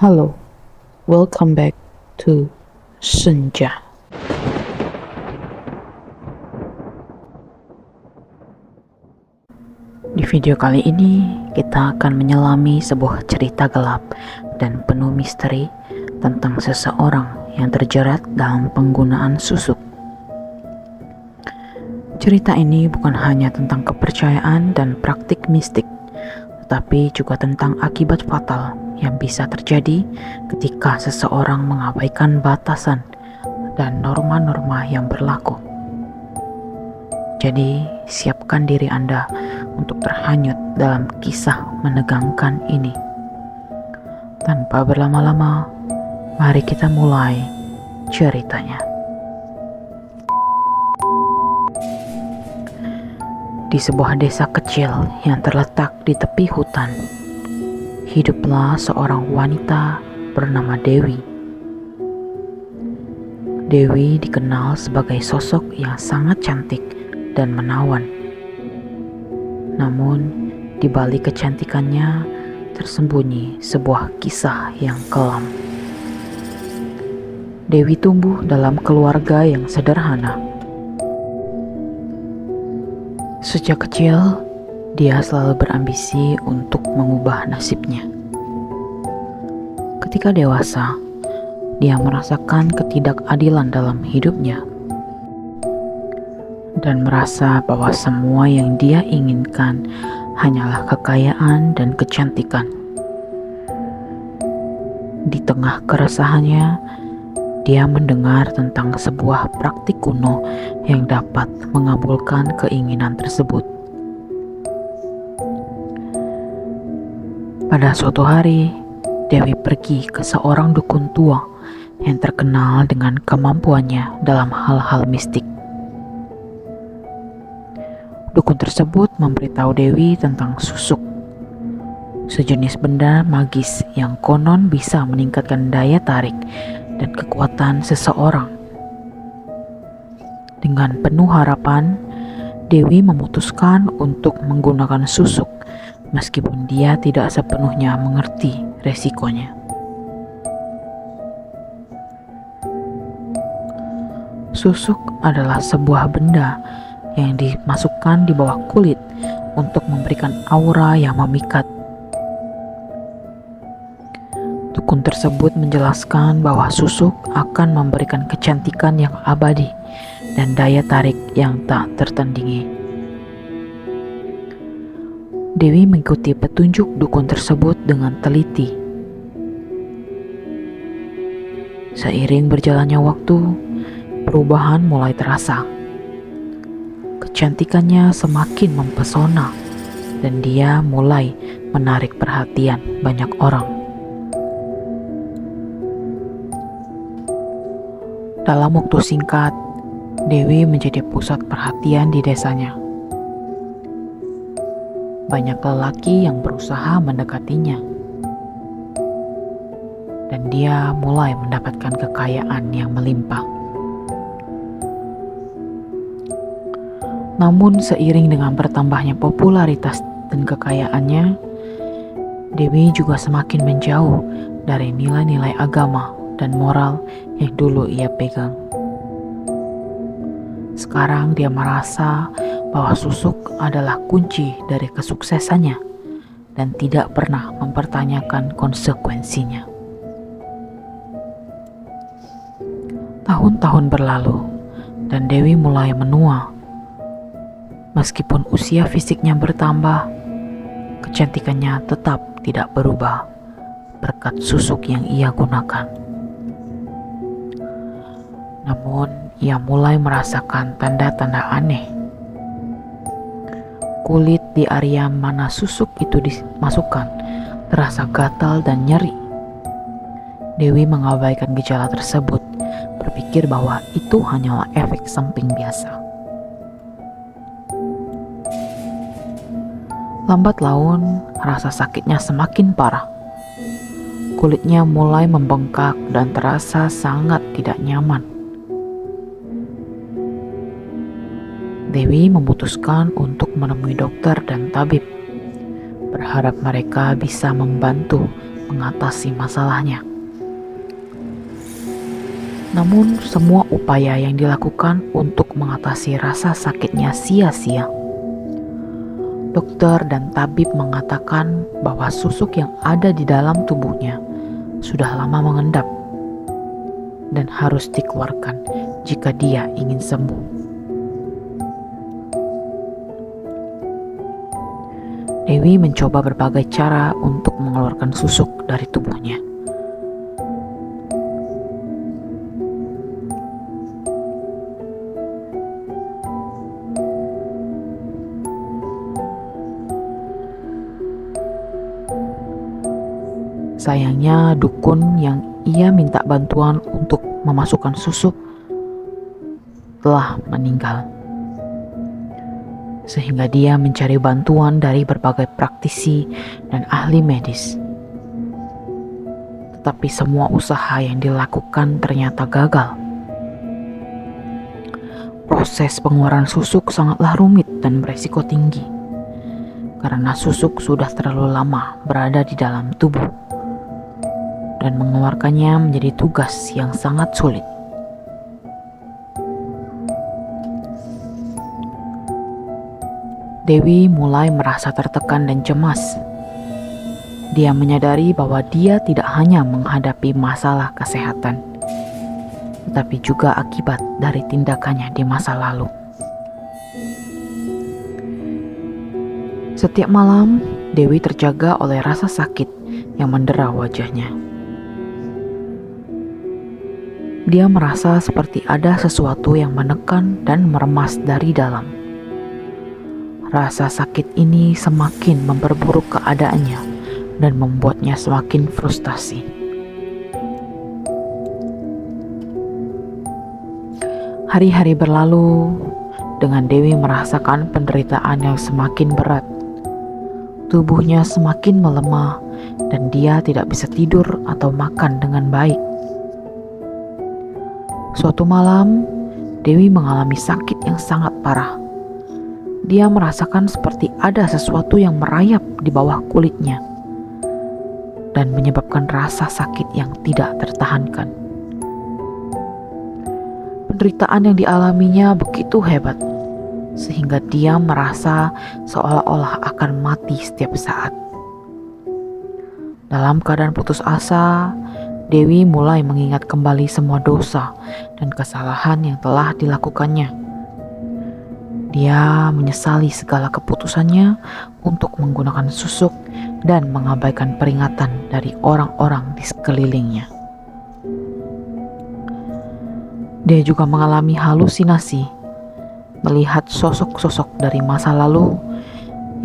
Halo, welcome back to Senja. Di video kali ini, kita akan menyelami sebuah cerita gelap dan penuh misteri tentang seseorang yang terjerat dalam penggunaan susuk. Cerita ini bukan hanya tentang kepercayaan dan praktik mistik, tetapi juga tentang akibat fatal yang bisa terjadi ketika seseorang mengabaikan batasan dan norma-norma yang berlaku. Jadi, siapkan diri Anda untuk terhanyut dalam kisah menegangkan ini. Tanpa berlama-lama, mari kita mulai ceritanya. Di sebuah desa kecil yang terletak di tepi hutan, hiduplah seorang wanita bernama Dewi. Dewi dikenal sebagai sosok yang sangat cantik dan menawan. Namun, di balik kecantikannya tersembunyi sebuah kisah yang kelam. Dewi tumbuh dalam keluarga yang sederhana. Sejak kecil, dia selalu berambisi untuk mengubah nasibnya. Ketika dewasa, dia merasakan ketidakadilan dalam hidupnya dan merasa bahwa semua yang dia inginkan hanyalah kekayaan dan kecantikan. Di tengah keresahannya, dia mendengar tentang sebuah praktik kuno yang dapat mengabulkan keinginan tersebut. Pada suatu hari, Dewi pergi ke seorang dukun tua yang terkenal dengan kemampuannya dalam hal-hal mistik. Dukun tersebut memberitahu Dewi tentang susuk, sejenis benda magis yang konon bisa meningkatkan daya tarik dan kekuatan seseorang. Dengan penuh harapan, Dewi memutuskan untuk menggunakan susuk meskipun dia tidak sepenuhnya mengerti resikonya. Susuk adalah sebuah benda yang dimasukkan di bawah kulit untuk memberikan aura yang memikat. Dukun tersebut menjelaskan bahwa susuk akan memberikan kecantikan yang abadi dan daya tarik yang tak tertandingi. Dewi mengikuti petunjuk dukun tersebut dengan teliti. Seiring berjalannya waktu, perubahan mulai terasa. Kecantikannya semakin mempesona dan dia mulai menarik perhatian banyak orang. Dalam waktu singkat, Dewi menjadi pusat perhatian di desanya. Banyak lelaki yang berusaha mendekatinya, dan dia mulai mendapatkan kekayaan yang melimpah. Namun seiring dengan bertambahnya popularitas dan kekayaannya, Dewi juga semakin menjauh dari nilai-nilai agama dan moral yang dulu ia pegang. Sekarang dia merasa bahwa susuk adalah kunci dari kesuksesannya dan tidak pernah mempertanyakan konsekuensinya. Tahun-tahun berlalu dan Dewi mulai menua. Meskipun usia fisiknya bertambah, kecantikannya tetap tidak berubah berkat susuk yang ia gunakan. Namun, ia mulai merasakan tanda-tanda aneh. Kulit di area mana susuk itu dimasukkan terasa gatal dan nyeri. Dewi mengabaikan gejala tersebut, berpikir bahwa itu hanyalah efek samping biasa. Lambat laun, rasa sakitnya semakin parah. Kulitnya mulai membengkak dan terasa sangat tidak nyaman. Dewi memutuskan untuk menemui dokter dan tabib, berharap mereka bisa membantu mengatasi masalahnya. Namun, semua upaya yang dilakukan untuk mengatasi rasa sakitnya sia-sia. Dokter dan tabib mengatakan bahwa susuk yang ada di dalam tubuhnya sudah lama mengendap dan harus dikeluarkan jika dia ingin sembuh. Dewi mencoba berbagai cara untuk mengeluarkan susuk dari tubuhnya. Sayangnya, dukun yang ia minta bantuan untuk memasukkan susuk telah meninggal. Sehingga dia mencari bantuan dari berbagai praktisi dan ahli medis. Tetapi semua usaha yang dilakukan ternyata gagal. Proses pengeluaran susuk sangatlah rumit dan beresiko tinggi, karena susuk sudah terlalu lama berada di dalam tubuh. Dan mengeluarkannya menjadi tugas yang sangat sulit. Dewi mulai merasa tertekan dan cemas. Dia menyadari bahwa dia tidak hanya menghadapi masalah kesehatan, tetapi juga akibat dari tindakannya di masa lalu. Setiap malam, Dewi terjaga oleh rasa sakit yang mendera wajahnya. Dia merasa seperti ada sesuatu yang menekan dan meremas dari dalam. Rasa sakit ini semakin memperburuk keadaannya dan membuatnya semakin frustasi. Hari-hari berlalu dengan Dewi merasakan penderitaan yang semakin berat. Tubuhnya semakin melemah dan dia tidak bisa tidur atau makan dengan baik. Suatu malam, Dewi mengalami sakit yang sangat parah. Dia merasakan seperti ada sesuatu yang merayap di bawah kulitnya dan menyebabkan rasa sakit yang tidak tertahankan. Penderitaan yang dialaminya begitu hebat, sehingga dia merasa seolah-olah akan mati setiap saat. Dalam keadaan putus asa, Dewi mulai mengingat kembali semua dosa dan kesalahan yang telah dilakukannya. Dia menyesali segala keputusannya untuk menggunakan susuk dan mengabaikan peringatan dari orang-orang di sekelilingnya. Dia juga mengalami halusinasi, melihat sosok-sosok dari masa lalu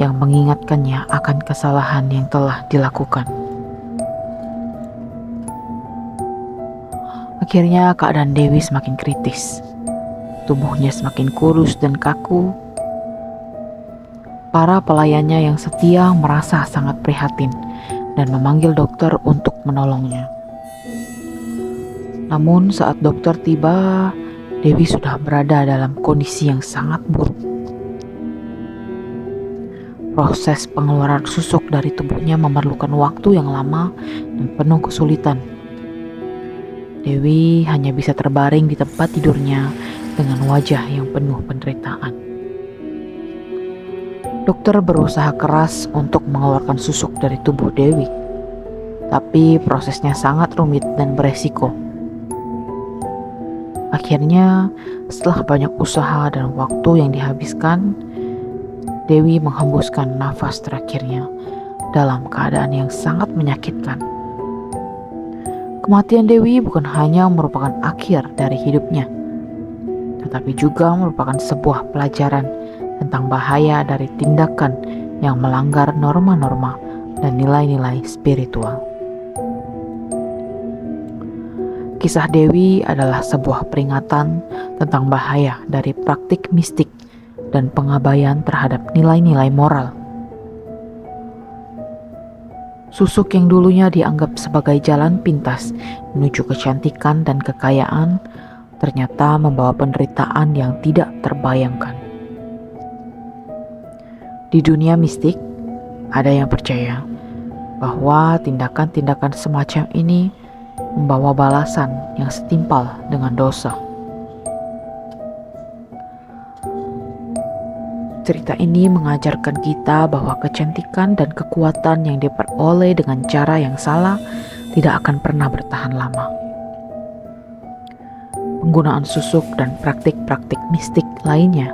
yang mengingatkannya akan kesalahan yang telah dilakukan. Akhirnya keadaan Dewi semakin kritis. Tubuhnya semakin kurus dan kaku. Para pelayannya yang setia merasa sangat prihatin dan memanggil dokter untuk menolongnya. Namun saat dokter tiba, Dewi sudah berada dalam kondisi yang sangat buruk. Proses pengeluaran susuk dari tubuhnya memerlukan waktu yang lama dan penuh kesulitan. Dewi hanya bisa terbaring di tempat tidurnya dengan wajah yang penuh penderitaan. Dokter berusaha keras untuk mengeluarkan susuk dari tubuh Dewi, tapi prosesnya sangat rumit dan beresiko. Akhirnya, setelah banyak usaha dan waktu yang dihabiskan, Dewi menghembuskan nafas terakhirnya dalam keadaan yang sangat menyakitkan. Kematian Dewi bukan hanya merupakan akhir dari hidupnya, tetapi juga merupakan sebuah pelajaran tentang bahaya dari tindakan yang melanggar norma-norma dan nilai-nilai spiritual. Kisah Dewi adalah sebuah peringatan tentang bahaya dari praktik mistik dan pengabaian terhadap nilai-nilai moral. Susuk yang dulunya dianggap sebagai jalan pintas menuju kecantikan dan kekayaan ternyata membawa penderitaan yang tidak terbayangkan. Di dunia mistik, ada yang percaya bahwa tindakan-tindakan semacam ini membawa balasan yang setimpal dengan dosa. Cerita ini mengajarkan kita bahwa kecantikan dan kekuatan yang diperoleh dengan cara yang salah tidak akan pernah bertahan lama. Penggunaan susuk dan praktik-praktik mistik lainnya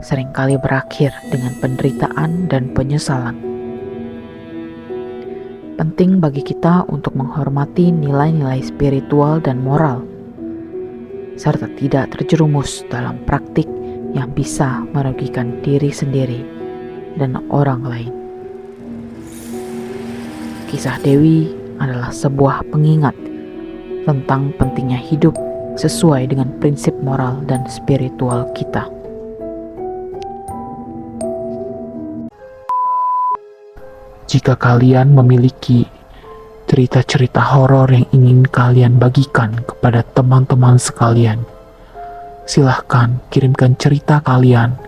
seringkali berakhir dengan penderitaan dan penyesalan. Penting bagi kita untuk menghormati nilai-nilai spiritual dan moral, serta tidak terjerumus dalam praktik yang bisa merugikan diri sendiri dan orang lain. Kisah Dewi adalah sebuah pengingat tentang pentingnya hidup sesuai dengan prinsip moral dan spiritual kita. Jika kalian memiliki cerita-cerita horor yang ingin kalian bagikan kepada teman-teman sekalian, silahkan kirimkan cerita kalian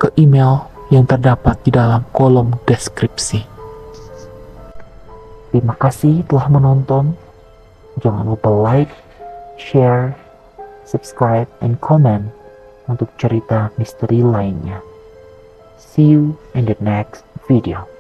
ke email yang terdapat di dalam kolom deskripsi. Terima kasih telah menonton. Jangan lupa like, share, subscribe, and comment untuk cerita misteri lainnya. See you in the next video.